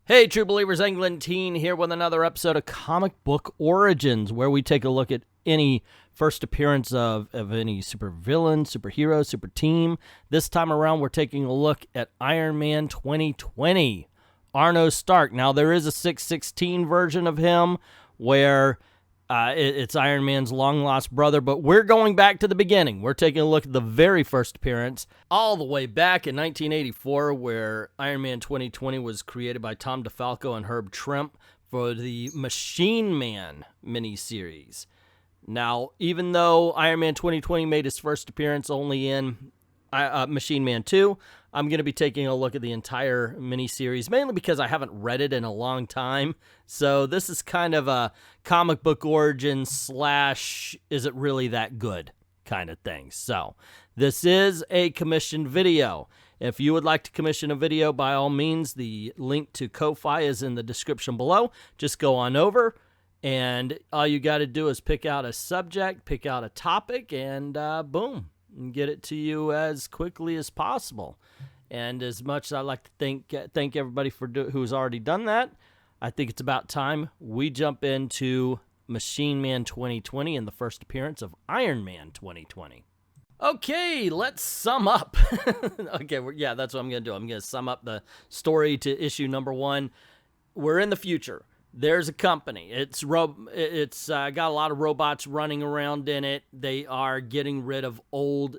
Hey, True Believers, England Teen here with another episode of Comic Book Origins, where we take a look at any first appearance of any supervillain, superhero, super team. This time around, we're taking a look at Iron Man 2020, Arno Stark. Now, there is a 616 version of him where it's Iron Man's long-lost brother, but we're going back to the beginning. We're taking a look at the very first appearance, all the way back in 1984, where Iron Man 2020 was created by Tom DeFalco and Herb Trimpe for the Machine Man miniseries. Now, even though Iron Man 2020 made his first appearance only in Machine Man 2, I'm going to be taking a look at the entire miniseries, mainly because I haven't read it in a long time. So this is kind of a comic book origin slash is it really that good kind of thing. So this is a commissioned video. If you would like to commission a video, by all means, the link to Ko-Fi is in the description below. Just go on over, and all you got to do is pick out a subject, pick out a topic, and boom, and get it to you as quickly as possible. And as much as I like to thank everybody for who's already done that, I think it's about time we jump into Machine Man 2020 and the first appearance of Iron Man 2020. Okay, let's sum up. Okay, yeah, that's what I'm going to do. I'm going to sum up the story to issue number 1. We're in the future. There's a company. It's got a lot of robots running around in it. They are getting rid of old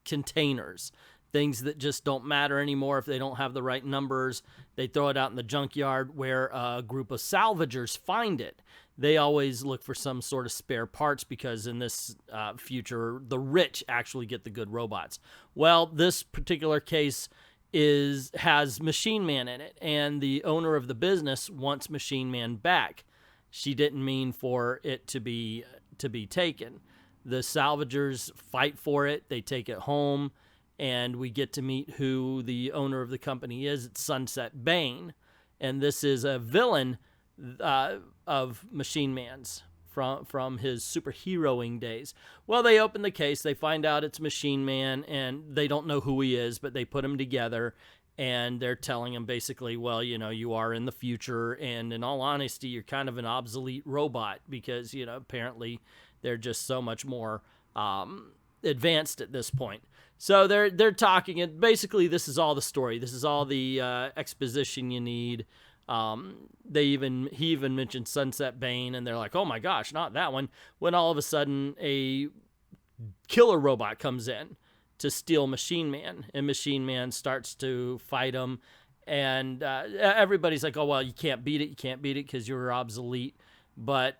containers, things that just don't matter anymore if they don't have the right numbers. They throw it out in the junkyard where a group of salvagers find it. They always look for some sort of spare parts because in this future, the rich actually get the good robots. Well, this particular case has Machine Man in it, and the owner of the business wants Machine Man back. She didn't mean for it to be taken. The salvagers fight for it. They take it home, and we get to meet who the owner of the company is. It's Sunset Bane, and this is a villain of Machine Man's from his superheroing days. Well, they open the case, they find out it's Machine Man, and they don't know who he is, but they put him together, and they're telling him basically, well, you know, you are in the future, and in all honesty, you're kind of an obsolete robot because, you know, apparently they're just so much more advanced at this point. So they're talking, and basically this is all the story. This is all the exposition you need. He even mentioned Sunset Bane, and they're like, oh my gosh, not that one, when all of a sudden a killer robot comes in to steal Machine Man, and Machine Man starts to fight him, and everybody's like, oh, well, you can't beat it because you're obsolete. But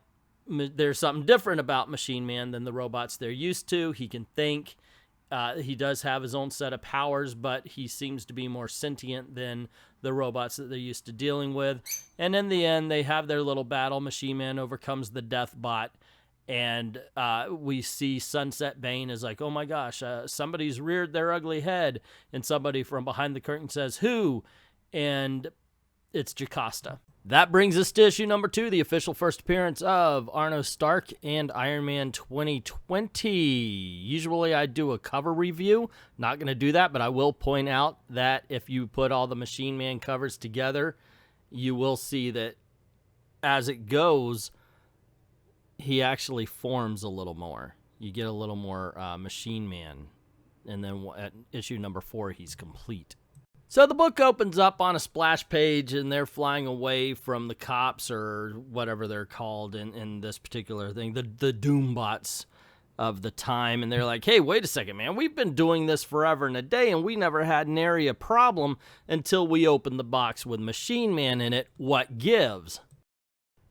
there's something different about Machine Man than the robots they're used to. He can think. He does have his own set of powers, but he seems to be more sentient than the robots that they're used to dealing with. And in the end, they have their little battle. Machine Man overcomes the Death Bot, and we see Sunset Bane is like, oh my gosh, somebody's reared their ugly head. And somebody from behind the curtain says, who? And it's Jocasta. That brings us to issue number 2, the official first appearance of Arno Stark and Iron Man 2020. Usually I do a cover review. Not going to do that, but I will point out that if you put all the Machine Man covers together, you will see that as it goes, he actually forms a little more. You get a little more Machine Man, and then at issue number 4, he's complete. So the book opens up on a splash page, and they're flying away from the cops or whatever they're called in this particular thing, the Doombots of the time. And they're like, hey, wait a second, man. We've been doing this forever and a day, and we never had nary a problem until we opened the box with Machine Man in it. What gives?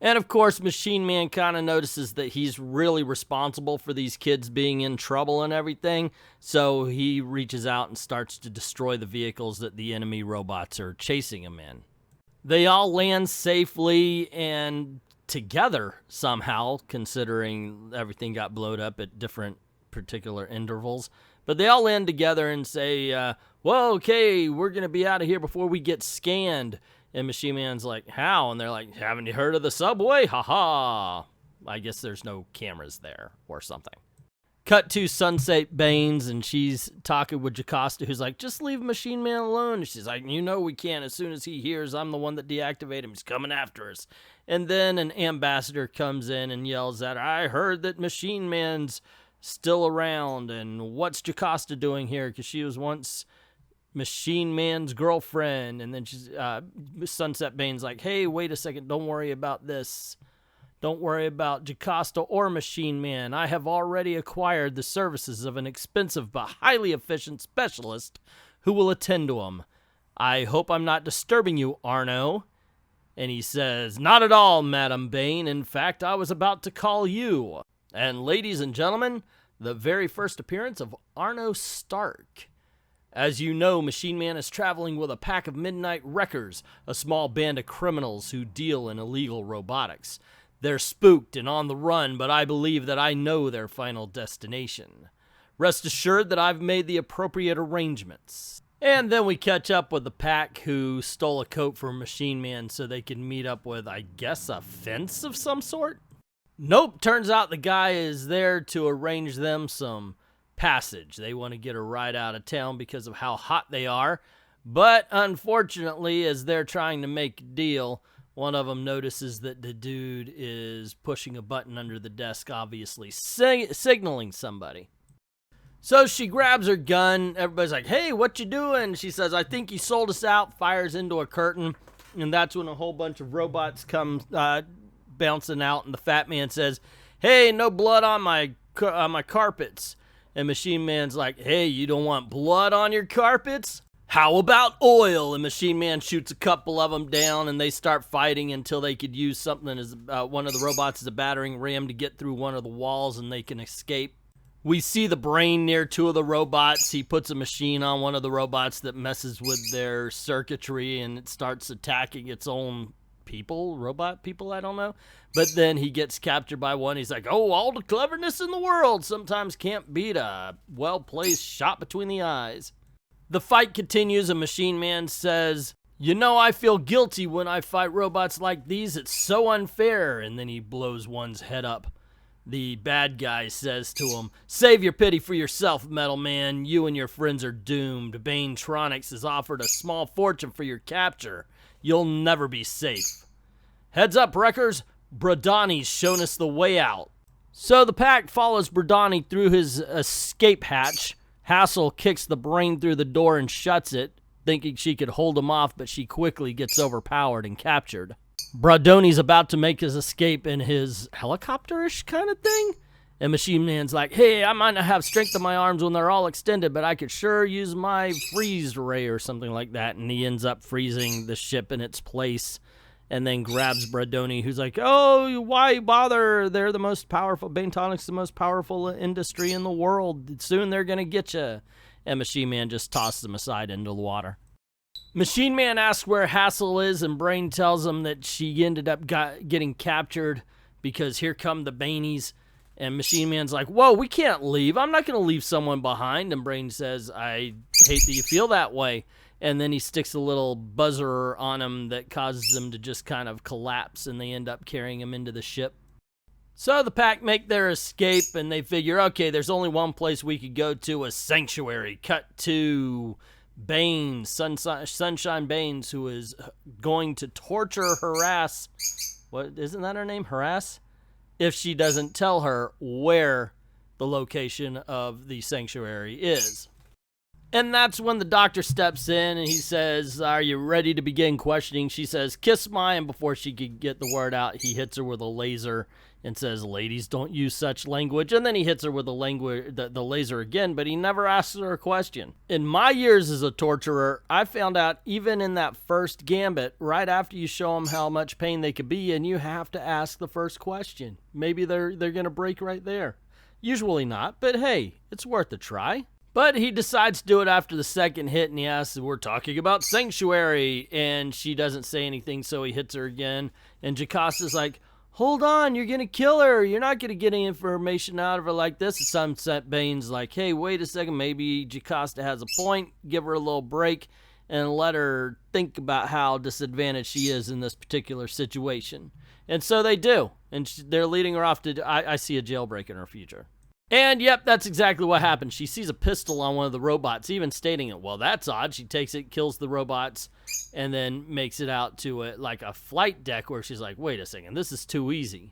And of course, Machine Man kind of notices that he's really responsible for these kids being in trouble and everything, so he reaches out and starts to destroy the vehicles that the enemy robots are chasing him in. They all land safely and together somehow, considering everything got blown up at different particular intervals. But they all land together and say, well, okay, we're going to be out of here before we get scanned. And Machine Man's like, how? And they're like, haven't you heard of the subway? Ha ha. I guess there's no cameras there or something. Cut to Sunset Baines, and she's talking with Jocasta, who's like, just leave Machine Man alone. And she's like, you know we can't. As soon as he hears I'm the one that deactivated him, he's coming after us. And then an ambassador comes in and yells at her, I heard that Machine Man's still around, and what's Jocasta doing here? Because she was once Machine Man's girlfriend. And then she's Sunset Bane's like, hey, wait a second, don't worry about this. Don't worry about Jocasta or Machine Man. I have already acquired the services of an expensive but highly efficient specialist who will attend to him. I hope I'm not disturbing you, Arno. And he says, not at all, Madam Bane. In fact, I was about to call you. And ladies and gentlemen, the very first appearance of Arno Stark. As you know, Machine Man is traveling with a pack of Midnight Wreckers, a small band of criminals who deal in illegal robotics. They're spooked and on the run, but I believe that I know their final destination. Rest assured that I've made the appropriate arrangements. And then we catch up with the pack who stole a coat from Machine Man so they can meet up with, I guess, a fence of some sort? Nope, turns out the guy is there to arrange them some passage. They want to get a ride out of town because of how hot they are. But unfortunately, as they're trying to make a deal, one of them notices that the dude is pushing a button under the desk, obviously signaling somebody. So she grabs her gun. Everybody's like, hey, what you doing? She says, I think he sold us out, fires into a curtain. And that's when a whole bunch of robots come bouncing out. And the fat man says, hey, no blood on my carpets. And Machine Man's like, hey, you don't want blood on your carpets? How about oil? And Machine Man shoots a couple of them down, and they start fighting until they could use something as one of the robots as a battering ram to get through one of the walls, and they can escape. We see the brain near two of the robots. He puts a machine on one of the robots that messes with their circuitry, and it starts attacking its own people, robot people, I don't know. But then he gets captured by one. He's like, oh, all the cleverness in the world sometimes can't beat a well-placed shot between the eyes. The fight continues, and Machine Man says, you know, I feel guilty when I fight robots like these. It's so unfair. And then he blows one's head up. The bad guy says to him, save your pity for yourself, Metal Man. You and your friends are doomed. Banetronics has offered a small fortune for your capture. You'll never be safe. Heads up, Wreckers. Bradani's shown us the way out. So the pack follows Bradani through his escape hatch. Hassel kicks the brain through the door and shuts it, thinking she could hold him off, but she quickly gets overpowered and captured. Bradoni's about to make his escape in his helicopter-ish kind of thing, and Machine Man's like, hey, I might not have strength in my arms when they're all extended, but I could sure use my freeze ray or something like that, and he ends up freezing the ship in its place, and then grabs Bradoni, who's like, oh, why bother? They're the most powerful. Banetronics, the most powerful industry in the world. Soon they're going to get you. And Machine Man just tosses him aside into the water. Machine Man asks where Hassel is, and Brain tells him that she ended up getting captured because here come the Banies. And Machine Man's like, whoa, we can't leave. I'm not going to leave someone behind. And Brain says, I hate that you feel that way. And then he sticks a little buzzer on him that causes them to just kind of collapse, and they end up carrying him into the ship. So the pack make their escape, and they figure, okay, there's only one place we could go to, a sanctuary. Cut to Baines, Sunshine Baines, who is going to torture, harass, what, isn't that her name, harass? If she doesn't tell her where the location of the sanctuary is. And that's when the doctor steps in and he says, are you ready to begin questioning? She says, kiss my, and before she could get the word out, he hits her with a laser and says, ladies, don't use such language. And then he hits her with the laser again, but he never asks her a question. In my years as a torturer, I found out even in that first gambit, right after you show them how much pain they could be, and you have to ask the first question. Maybe they're going to break right there. Usually not, but hey, it's worth a try. But he decides to do it after the second hit, and he asks, we're talking about Sanctuary, and she doesn't say anything, so he hits her again, and Jocasta's like, hold on, you're going to kill her, you're not going to get any information out of her like this. And Sunset Bane's like, hey, wait a second, maybe Jocasta has a point, give her a little break, and let her think about how disadvantaged she is in this particular situation. And so they do, and they're leading her off to, I see a jailbreak in her future. And yep, that's exactly what happens. She sees a pistol on one of the robots, even stating it. Well, that's odd. She takes it, kills the robots, and then makes it out to like a flight deck where she's like, wait a second, this is too easy.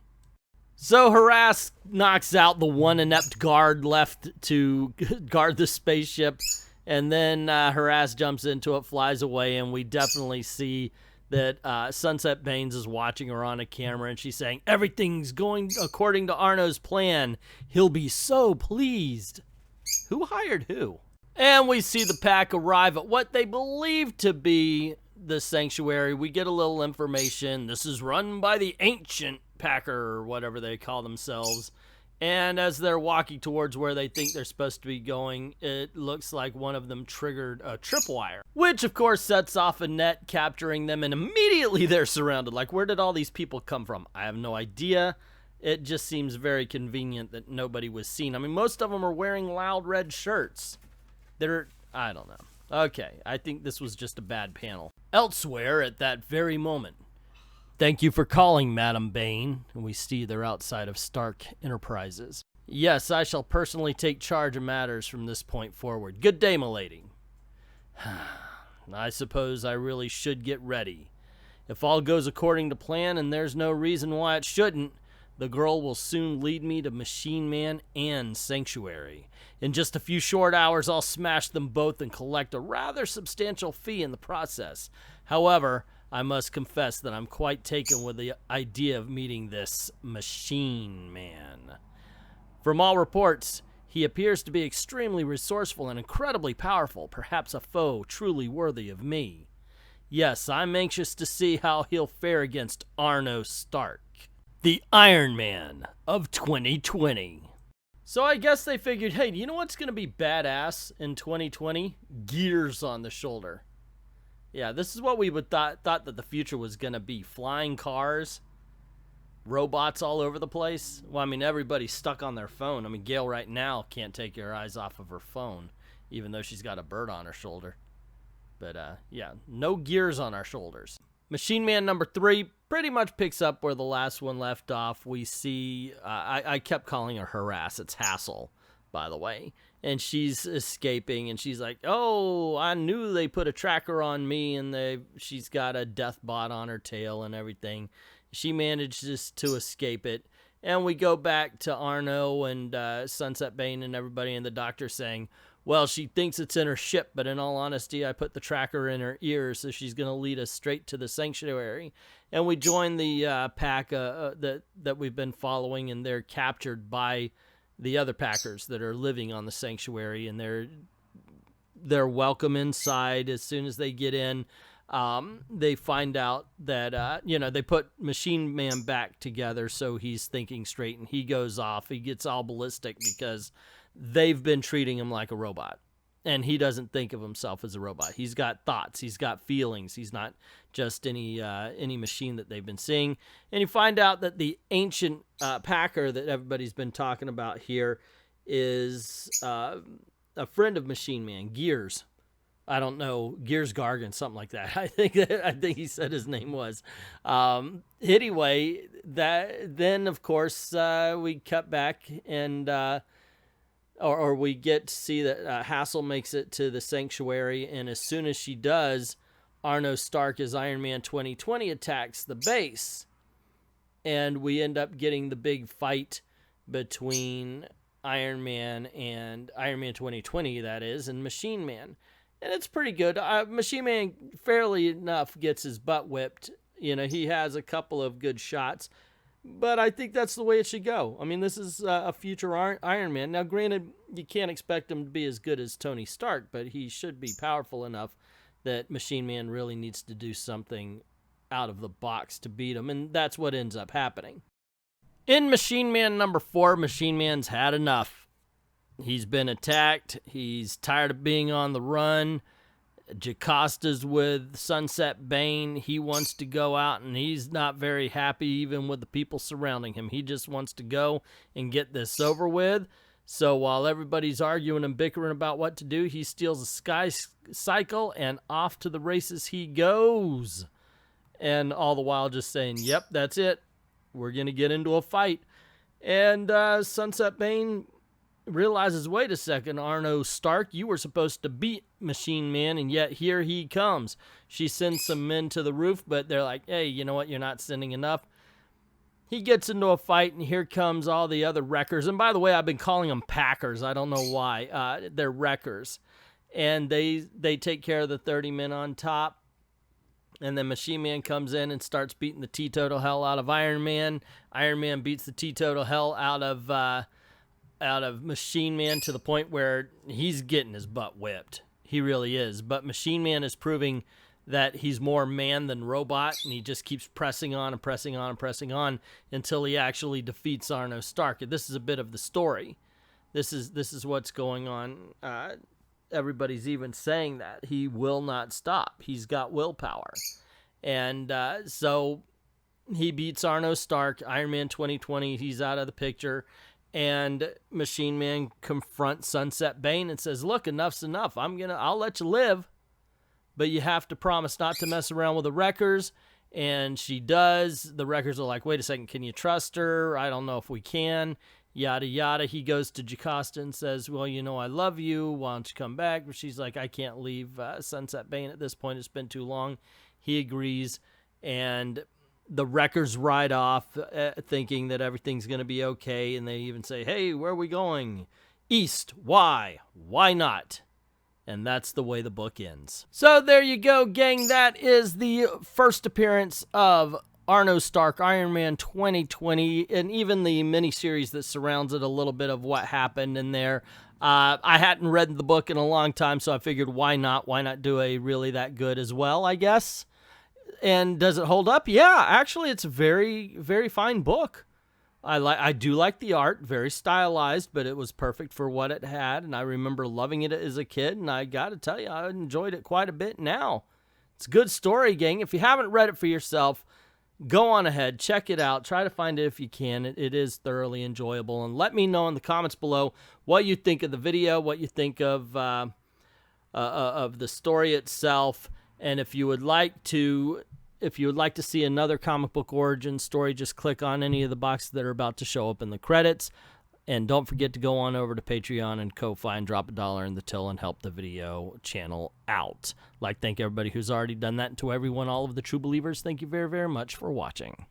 So Harass knocks out the one inept guard left to guard the spaceship, and then Harass jumps into it, flies away, and we definitely see that Sunset Baines is watching her on a camera, and she's saying, everything's going according to Arno's plan. He'll be so pleased. Who hired who? And we see the pack arrive at what they believe to be the sanctuary. We get a little information. This is run by the Ancient Packer, or whatever they call themselves. And as they're walking towards where they think they're supposed to be going, it looks like one of them triggered a tripwire, which of course sets off a net, capturing them, and immediately they're surrounded. Like, where did all these people come from? I have no idea. It just seems very convenient that nobody was seen. I mean, most of them are wearing loud red shirts. I don't know. Okay, I think this was just a bad panel. Elsewhere at that very moment, thank you for calling, Madam Bain. And we see they're outside of Stark Enterprises. Yes, I shall personally take charge of matters from this point forward. Good day, milady. I suppose I really should get ready. If all goes according to plan, and there's no reason why it shouldn't, the girl will soon lead me to Machine Man and Sanctuary. In just a few short hours, I'll smash them both and collect a rather substantial fee in the process. However, I must confess that I'm quite taken with the idea of meeting this Machine Man. From all reports, he appears to be extremely resourceful and incredibly powerful, perhaps a foe truly worthy of me. Yes, I'm anxious to see how he'll fare against Arno Stark, the Iron Man of 2020. So I guess they figured, hey, do you know what's going to be badass in 2020? Gears on the shoulder. Yeah, this is what we would thought that the future was going to be. Flying cars, robots all over the place. Well, I mean, everybody's stuck on their phone. I mean, Gail right now can't take her eyes off of her phone, even though she's got a bird on her shoulder. But, yeah, no gears on our shoulders. Machine Man number 3 pretty much picks up where the last one left off. We see, I kept calling her Harass. It's Hassel, by the way. And she's escaping, and she's like, oh, I knew they put a tracker on me, and she's got a death bot on her tail and everything. She manages to escape it. And we go back to Arno and Sunset Bain and everybody, and the doctor saying, well, she thinks it's in her ship, but in all honesty, I put the tracker in her ear, so she's going to lead us straight to the sanctuary. And we join the pack that we've been following, and they're captured by the other Packers that are living on the sanctuary, and they're welcome inside. As soon as they get in, they find out that they put Machine Man back together, so he's thinking straight, and he goes off. He gets all ballistic because they've been treating him like a robot, and he doesn't think of himself as a robot. He's got thoughts, he's got feelings, he's not just any machine that they've been seeing. And you find out that the Ancient Packer that everybody's been talking about here is a friend of Machine Man, Gears. I don't know, Gears Gargan, something like that. I think he said his name was. Anyway, then of course we cut back and or we get to see that Hassel makes it to the sanctuary, and as soon as she does, Arno Stark as Iron Man 2020 attacks the base, and we end up getting the big fight between Iron Man and Iron Man 2020, that is, and Machine Man. And it's pretty good. Machine Man, fairly enough, gets his butt whipped. You know, he has a couple of good shots, but I think that's the way it should go. I mean, this is a future Iron Man. Now, granted, you can't expect him to be as good as Tony Stark, but he should be powerful enough that Machine Man really needs to do something out of the box to beat him, and that's what ends up happening. In Machine Man number 4, Machine Man's had enough. He's been attacked. He's tired of being on the run. Jacosta's with Sunset Bain. He wants to go out, and he's not very happy even with the people surrounding him. He just wants to go and get this over with. So while everybody's arguing and bickering about what to do, he steals a sky cycle, and off to the races he goes. And all the while just saying, yep, that's it. We're going to get into a fight. And Sunset Bain realizes, wait a second, Arno Stark, you were supposed to beat Machine Man, and yet here he comes. She sends some men to the roof, but they're like, hey, you know what, you're not sending enough. He gets into a fight, and here comes all the other wreckers. And by the way, I've been calling them Packers. I don't know why. They're wreckers. And they take care of the 30 men on top. And then Machine Man comes in and starts beating the teetotal hell out of Iron Man. Iron Man beats the teetotal hell out of Machine Man to the point where he's getting his butt whipped. He really is. But Machine Man is proving that he's more man than robot, and he just keeps pressing on and pressing on and pressing on until he actually defeats Arno Stark. And this is a bit of the story. This is what's going on. Everybody's even saying that he will not stop. He's got willpower. And so he beats Arno Stark. Iron Man 2020, he's out of the picture. And Machine Man confronts Sunset Bane and says, look, enough's enough. I'll let you live, but you have to promise not to mess around with the Wreckers. And she does. The Wreckers are like, wait a second, can you trust her? I don't know if we can. Yada, yada. He goes to Jocasta and says, well, you know, I love you. Why don't you come back? But she's like, I can't leave Sunset Bane at this point. It's been too long. He agrees. And the Wreckers ride off thinking that everything's going to be okay. And they even say, hey, where are we going? East. Why? Why not? And that's the way the book ends. So there you go, gang. That is the first appearance of Arno Stark, Iron Man 2020, and even the miniseries that surrounds it, a little bit of what happened in there. I hadn't read the book in a long time, so I figured why not? Why not do a really that good as well, I guess? And does it hold up? Yeah, actually, it's a very, very fine book. I do like the art, very stylized, but it was perfect for what it had, and I remember loving it as a kid, and I got to tell you, I enjoyed it quite a bit now. It's a good story, gang. If you haven't read it for yourself, go on ahead, check it out, try to find it if you can. It is thoroughly enjoyable, and let me know in the comments below what you think of the video, what you think of the story itself, and if you would like to see another comic book origin story, just click on any of the boxes that are about to show up in the credits. And don't forget to go on over to Patreon and Ko-Fi and drop $1 in the till and help the video channel out. Thank everybody who's already done that. And to everyone, all of the true believers, thank you very, very much for watching.